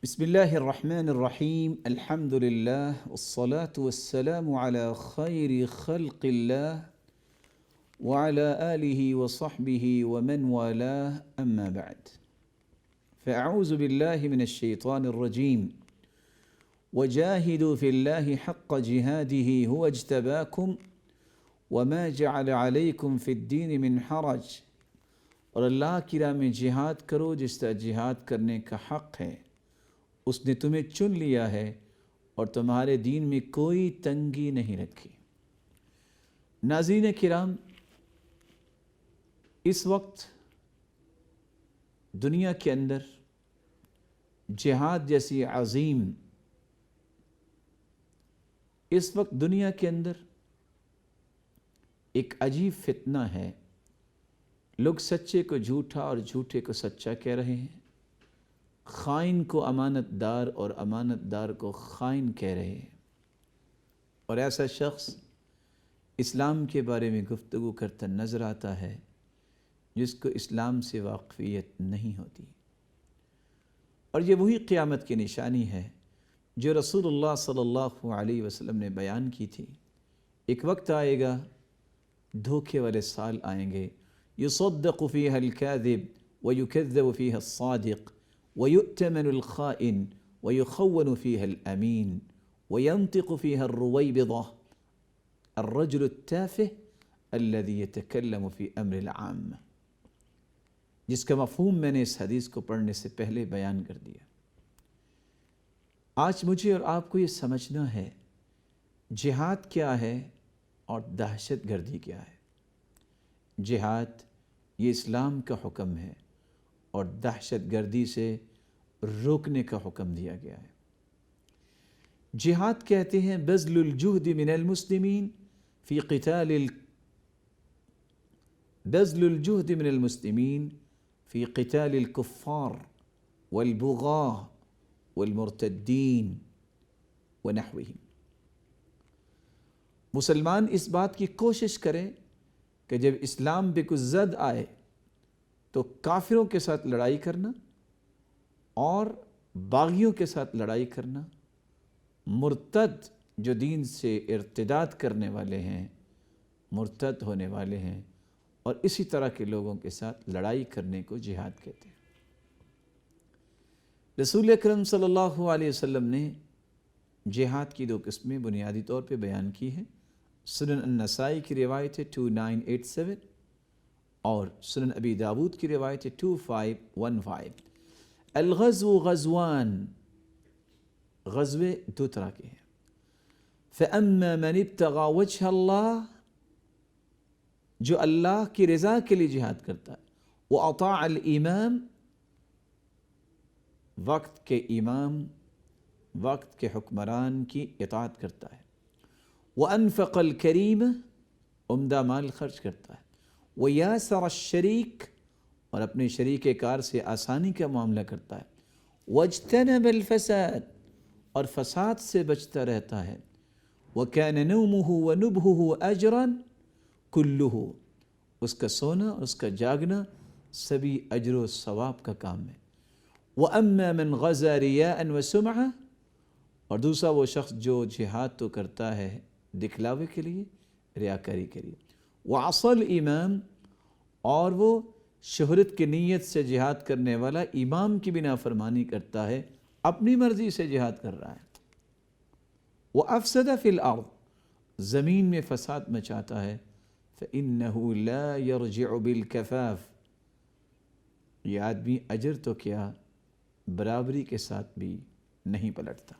بسم الله الرحمن الرحيم الحمد لله والصلاة والسلام على خير خلق الله وعلى آله وصحبه ومن والاه أما بعد فأعوذ بالله من الشيطان الرجيم وجاهدوا في الله حق جهاده هو اجتباكم وما جعل عليكم في الدين من حرج اور اللہ کی راہ میں جہاد کرو جس طرح جہاد کرنے کا حق ہے، اس نے تمہیں چن لیا ہے اور تمہارے دین میں کوئی تنگی نہیں رکھی۔ ناظرین کرام، اس وقت دنیا کے اندر جہاد جیسی عظیم اس وقت دنیا کے اندر ایک عجیب فتنہ ہے۔ لوگ سچے کو جھوٹا اور جھوٹے کو سچا کہہ رہے ہیں، خائن کو امانت دار اور امانت دار کو خائن کہہ رہے ہیں، اور ایسا شخص اسلام کے بارے میں گفتگو کرتا نظر آتا ہے جس کو اسلام سے واقفیت نہیں ہوتی۔ اور یہ وہی قیامت کی نشانی ہے جو رسول اللہ صلی اللہ علیہ وسلم نے بیان کی تھی۔ ایک وقت آئے گا، دھوکے والے سال آئیں گے، يصدق فيها الكاذب ويكذب فيها الصادق ويؤتمن الخائن ويخون فيها الأمين وينطق فيها الرويبضة الرجل التافه الذي يتكلم في أمر العامة، جس کا مفہوم میں نے اس حدیث کو پڑھنے سے پہلے بیان کر دیا۔ آج مجھے اور آپ کو یہ سمجھنا ہے جہاد کیا ہے اور دہشت گردی کیا ہے۔ جہاد یہ اسلام کا حکم ہے اور دہشت گردی سے روکنے کا حکم دیا گیا ہے۔ جہاد کہتے ہیں بذل الجہد من المسلمین فی قتال بذل الجہد من المسلمین فی قتال الکفار والبغاة والمرتدین ونحوہم۔ مسلمان اس بات کی کوشش کریں کہ جب اسلام پہ کچھ زد آئے تو کافروں کے ساتھ لڑائی کرنا اور باغیوں کے ساتھ لڑائی کرنا، مرتد جو دین سے ارتداد کرنے والے ہیں، مرتد ہونے والے ہیں، اور اسی طرح کے لوگوں کے ساتھ لڑائی کرنے کو جہاد کہتے ہیں۔ رسول اکرم صلی اللہ علیہ وسلم نے جہاد کی دو قسمیں بنیادی طور پہ بیان کی ہیں۔ سنن النسائی کی روایت ہے 2987 اور سنن ابی داود کی روایت ہے 2515۔ الغزو غزوان، غزوے دو طرح کے ہیں۔ فَأَمَّا مَنِ ابْتَغَى وَجْهَ اللَّهِ، جو اللہ کی رضا کے لیے جہاد کرتا ہے، وَأَطَاعَ الْإِمَامِ، وقت کے امام، وقت کے حکمران کی اطاعت کرتا ہے، وَأَنفَقَ الْكَرِيمَ، عمدہ مال خرچ کرتا ہے، وَيَاسَرَ الشَّرِيكَ، اور اپنے شریک کار سے آسانی کا معاملہ کرتا ہے، وَاجْتَنَبَ الْفَسَادَ، اور فساد سے بچتا رہتا ہے، وَكَانَ نَوْمُهُ وَنُبْهُهُ أَجْرًا كُلُّهُ، اس کا سونا اور اس کا جاگنا سبھی اجر و ثواب کا کام ہے۔ وَأَمَّا مَنْ غَزَا رِيَاءً وَسُمْعَةً، اور دوسرا وہ شخص جو جہاد تو کرتا ہے دکھلاوے کے لیے، ریاکاری کے لیے، وَعَصَى الْإِمَامِ، اور وہ شہرت کی نیت سے جہاد کرنے والا امام کی بھی نافرمانی کرتا ہے، اپنی مرضی سے جہاد کر رہا ہے، وَأَفْسَدَ فِي الْأَرْضِ، زمین میں فساد مچاتا ہے، فَإِنَّهُ لَا يَرْجِعُ بِالْكَفَافِ، یہ آدمی اجر تو کیا برابری کے ساتھ بھی نہیں پلٹتا۔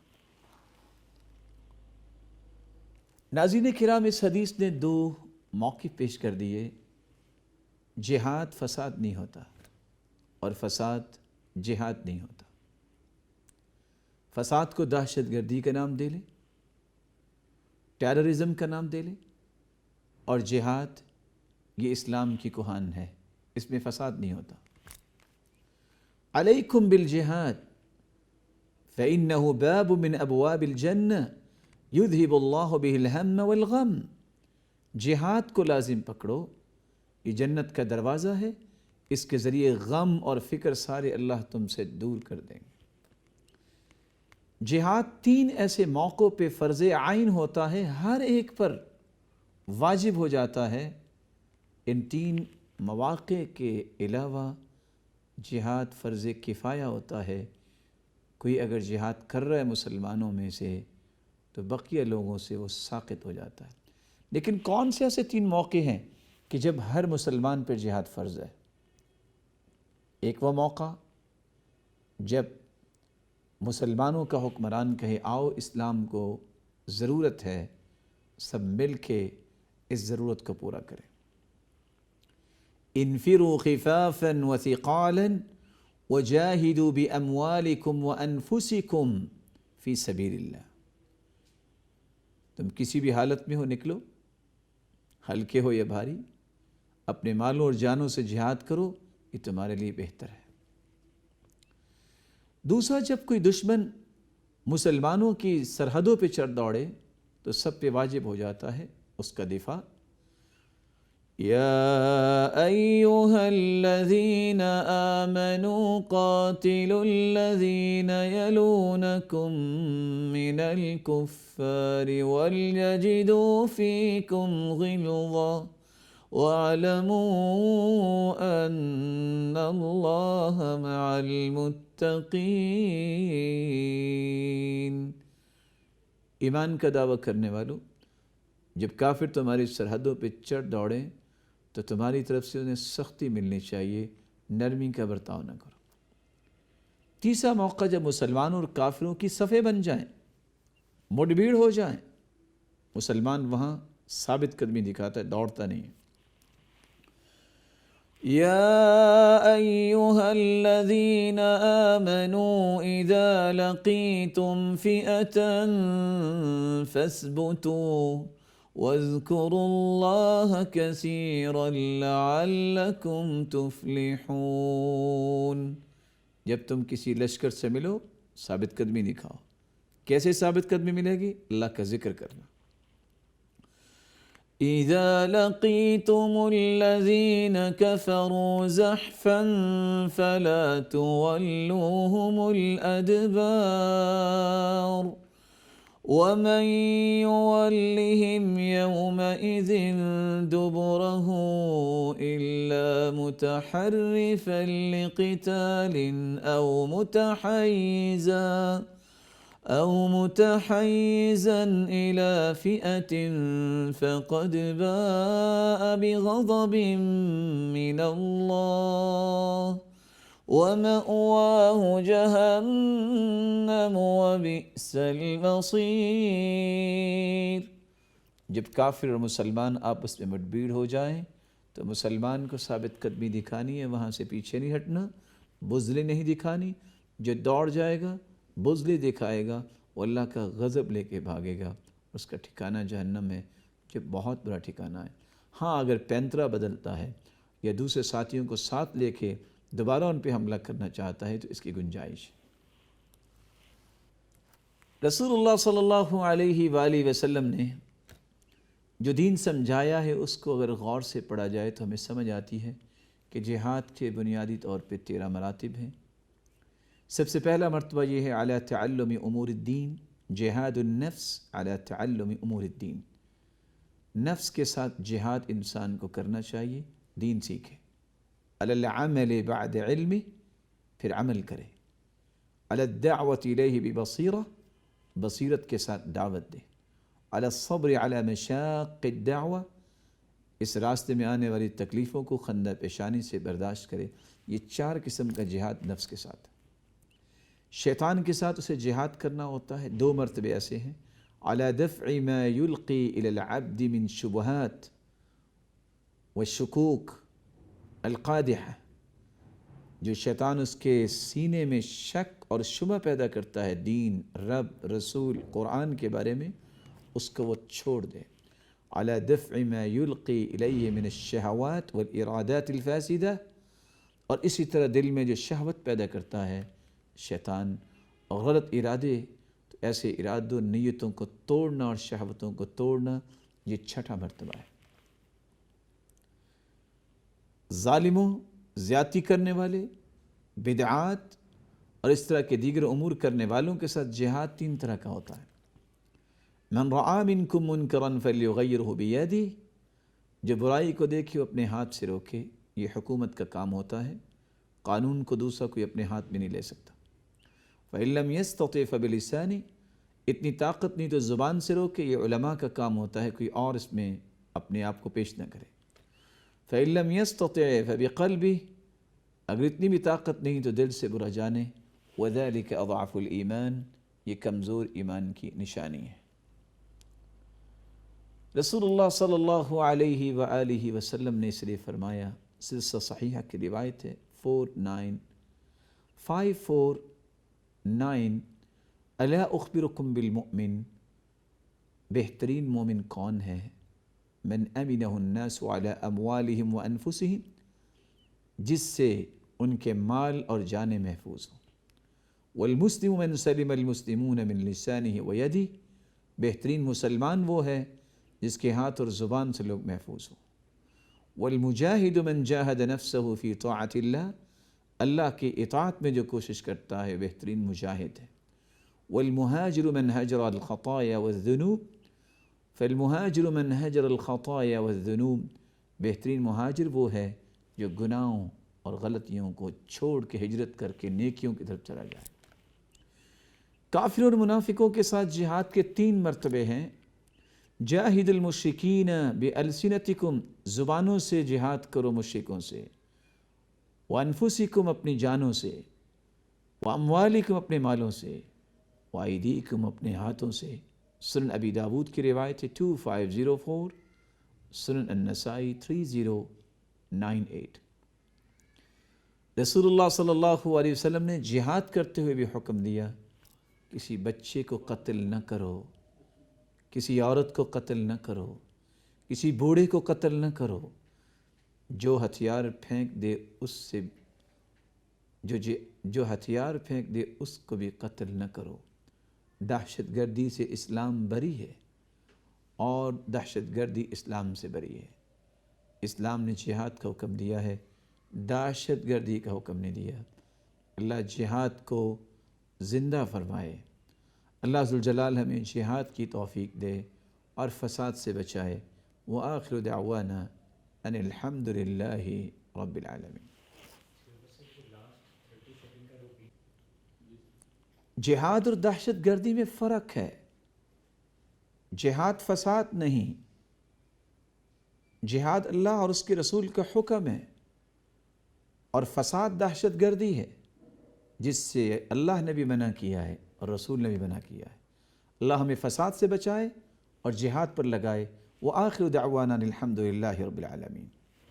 ناظرین کرام، اس حدیث نے دو موقف پیش کر دیے۔ جہاد فساد نہیں ہوتا اور فساد جہاد نہیں ہوتا۔ فساد کو دہشت گردی کا نام دے لیں، ٹیررزم کا نام دے لیں، اور جہاد یہ اسلام کی کوہان ہے، اس میں فساد نہیں ہوتا۔ علیکم بالجہاد فإنه باب من ابواب الجنہ یذہب اللہ بہ الہم والغم، جہاد کو لازم پکڑو، یہ جنت کا دروازہ ہے، اس کے ذریعے غم اور فکر سارے اللہ تم سے دور کر دیں گے۔ جہاد 3 ایسے موقعوں پہ فرض عین ہوتا ہے، ہر ایک پر واجب ہو جاتا ہے۔ ان 3 مواقع کے علاوہ جہاد فرض کفایہ ہوتا ہے۔ کوئی اگر جہاد کر رہا ہے مسلمانوں میں سے تو بقیہ لوگوں سے وہ ساقط ہو جاتا ہے۔ لیکن کون سے ایسے 3 موقع ہیں کہ جب ہر مسلمان پر جہاد فرض ہے؟ ایک وہ موقع جب مسلمانوں کا حکمران کہے آؤ اسلام کو ضرورت ہے، سب مل کے اس ضرورت کو پورا کریں۔ انفروا خفافا وثقالا وجاہدوا باموالکم وانفسکم فی سبیل اللہ۔ تم کسی بھی حالت میں ہو نکلو، ہلکے ہو یا بھاری، اپنے مالوں اور جانوں سے جہاد کرو، یہ تمہارے لیے بہتر ہے۔ دوسرا، جب کوئی دشمن مسلمانوں کی سرحدوں پہ چڑھ دوڑے تو سب پہ واجب ہو جاتا ہے اس کا دفاع۔ یا ایہا الذین آمنوا قاتلوا الذین یلونکم من الکفار ولیجدوا فیکم غلظہ وَاعْلَمُوا أَنَّ اللَّهَ مَعَ الْمُتَّقِينَ۔ ایمان کا دعویٰ کرنے والوں، جب کافر تمہاری سرحدوں پہ چڑھ دوڑیں تو تمہاری طرف سے انہیں سختی ملنی چاہیے، نرمی کا برتاؤ نہ کرو۔ تیسرا موقع جب مسلمانوں اور کافروں کی صفیں بن جائیں، مڈ بھیڑ ہو جائیں، مسلمان وہاں ثابت قدمی دکھاتا ہے، دوڑتا نہیں ہے۔ یا ایہا الذین آمنوا اذا لقیتم فئة فاثبتوا واذکروا اللہ کثیرا لعلکم تفلحون۔ جب تم کسی لشکر سے ملو، ثابت قدمی دکھاؤ۔ کیسے ثابت قدمی ملے گی؟ اللہ کا ذکر کرنا۔ اذا لقیتم الذین کفروا زحفا فلا تولوهم الادبار ومن يولهم يومئذ دبره إلا متحرفا لقتال أو متحيزا إلى فئة فقد باء بغضب من الله ومأواه جہنم وبئس المصیر۔ جب کافر اور مسلمان آپس میں مٹبھیڑ ہو جائیں تو مسلمان کو ثابت قدمی دکھانی ہے، وہاں سے پیچھے نہیں ہٹنا، بزدلی نہیں دکھانی۔ جو دوڑ جائے گا، بزدلی دکھائے گا، وہ اللہ کا غضب لے کے بھاگے گا، اس کا ٹھکانہ جہنم ہے، جو بہت بڑا ٹھکانہ ہے۔ ہاں، اگر پینترا بدلتا ہے یا دوسرے ساتھیوں کو ساتھ لے کے دوبارہ ان پہ حملہ کرنا چاہتا ہے تو اس کی گنجائش ہے۔ رسول اللہ صلی اللہ علیہ وآلہ وسلم نے جو دین سمجھایا ہے اس کو اگر غور سے پڑھا جائے تو ہمیں سمجھ آتی ہے کہ جہاد کے بنیادی طور پہ 13 مراتب ہیں۔ سب سے پہلا مرتبہ یہ ہے علی تعلم امور الدین، جہاد النفس علی تعلم امور الدین۔ نفس کے ساتھ جہاد انسان کو کرنا چاہیے، دین سیکھے۔ علی العمل بعد علم، پھر عمل کرے۔ علی الدعوت الیہ ببصیرہ، بصیرت کے ساتھ دعوت دے۔ علی الصبر علی مشاق الدعوہ، اس راستے میں آنے والی تکلیفوں کو خندہ پیشانی سے برداشت کرے۔ یہ 4 قسم کا جہاد نفس کے ساتھ۔ شیطان کے ساتھ اسے جہاد کرنا ہوتا ہے، 2 مرتبے ایسے ہیں۔ علی دفع ما یلقی الی العبد من شبہات والشکوک القادحہ، جو شیطان اس کے سینے میں شک اور شبہ پیدا کرتا ہے دین، رب، رسول، قرآن کے بارے میں، اس کو وہ چھوڑ دے۔ علی دفع ما یلقی الیہ من الشہوات والارادات الفاسدہ، اور اسی طرح دل میں جو شہوت پیدا کرتا ہے شیطان اور غلط ارادے، تو ایسے ارادوں، نیتوں کو توڑنا اور شہوتوں کو توڑنا، یہ 6واں مرتبہ ہے۔ ظالموں، زیادتی کرنے والے، بدعات اور اس طرح کے دیگر امور کرنے والوں کے ساتھ جہاد 3 طرح کا ہوتا ہے۔ من رعا منکم منکرا فلیغیرہ بیدہ، جو برائی کو دیکھے وہ اپنے ہاتھ سے روکے، یہ حکومت کا کام ہوتا ہے، قانون کو دوسرا کوئی اپنے ہاتھ میں نہیں لے سکتا۔ فإن لم يستطع فبلسانہ، اتنی طاقت نہیں تو زبان سے روکے، یہ علماء کا کام ہوتا ہے، کوئی اور اس میں اپنے آپ کو پیش نہ کرے۔ فإن لم يستطع فبقلبہ، اگر اتنی بھی طاقت نہیں تو دل سے برا جانے، وذلک اضعف الایمان، یہ کمزور ایمان کی نشانی ہے۔ رسول اللہ صلی اللہ علیہ وآلہ وسلم نے اس لیے فرمایا، سلسلہ صحیحہ کی روایت ہے 549، الا اخبرکم بالمؤمن، بہترین مومن کون ہے؟ من امنہ الناس علی اموالہم وانفسہم، جس سے ان کے مال اور جانیں محفوظ ہوں۔ والمسلم من سلم المسلمون من لسانہ ویدہ، بہترین مسلمان وہ ہے جس کے ہاتھ اور زبان سے لوگ محفوظ ہوں۔ والمجاہد من جاہد نفسہ فی طاعت اللہ، اللہ کی اطاعت میں جو کوشش کرتا ہے بہترین مجاہد ہے۔ والمہاجر من ہجر الخطایا والذنوب، فالمہاجر من ہجر الخطایا والذنوب، بہترین مہاجر وہ ہے جو گناہوں اور غلطیوں کو چھوڑ کے ہجرت کر کے نیکیوں کی طرف چلا جائے۔ کافروں اور منافقوں کے ساتھ جہاد کے 3 مرتبے ہیں۔ جاہد المشرکین بألسنتکم، زبانوں سے جہاد کرو مشرکوں سے، وانفسکم، اپنی جانوں سے، واموالکم، اپنے مالوں سے، وایدیکم، اپنے ہاتھوں سے۔ سنن ابی داود کی روایت ہے 2504، سنن النسائی 3098۔ رسول اللہ صلی اللہ علیہ وسلم نے جہاد کرتے ہوئے بھی حکم دیا، کسی بچے کو قتل نہ کرو، کسی عورت کو قتل نہ کرو، کسی بوڑھے کو قتل نہ کرو، جو ہتھیار پھینک دے اس سے جو ہتھیار پھینک دے اس کو بھی قتل نہ کرو۔ دہشت گردی سے اسلام بری ہے اور دہشت گردی اسلام سے بری ہے۔ اسلام نے جہاد کا حکم دیا ہے، دہشت گردی کا حکم نہیں دیا۔ اللہ جہاد کو زندہ فرمائے، اللہ ذوالجلال ہمیں جہاد کی توفیق دے اور فساد سے بچائے۔ وآخر دعوانا ان الحمد للہ رب العالمین۔ جہاد اور دہشت گردی میں فرق ہے۔ جہاد فساد نہیں، جہاد اللہ اور اس کے رسول کا حکم ہے، اور فساد دہشت گردی ہے جس سے اللہ نے بھی منع کیا ہے اور رسول نے بھی منع کیا ہے۔ اللہ ہمیں فساد سے بچائے اور جہاد پر لگائے۔ وآخر دعوانا الحمد للہ رب العالمین۔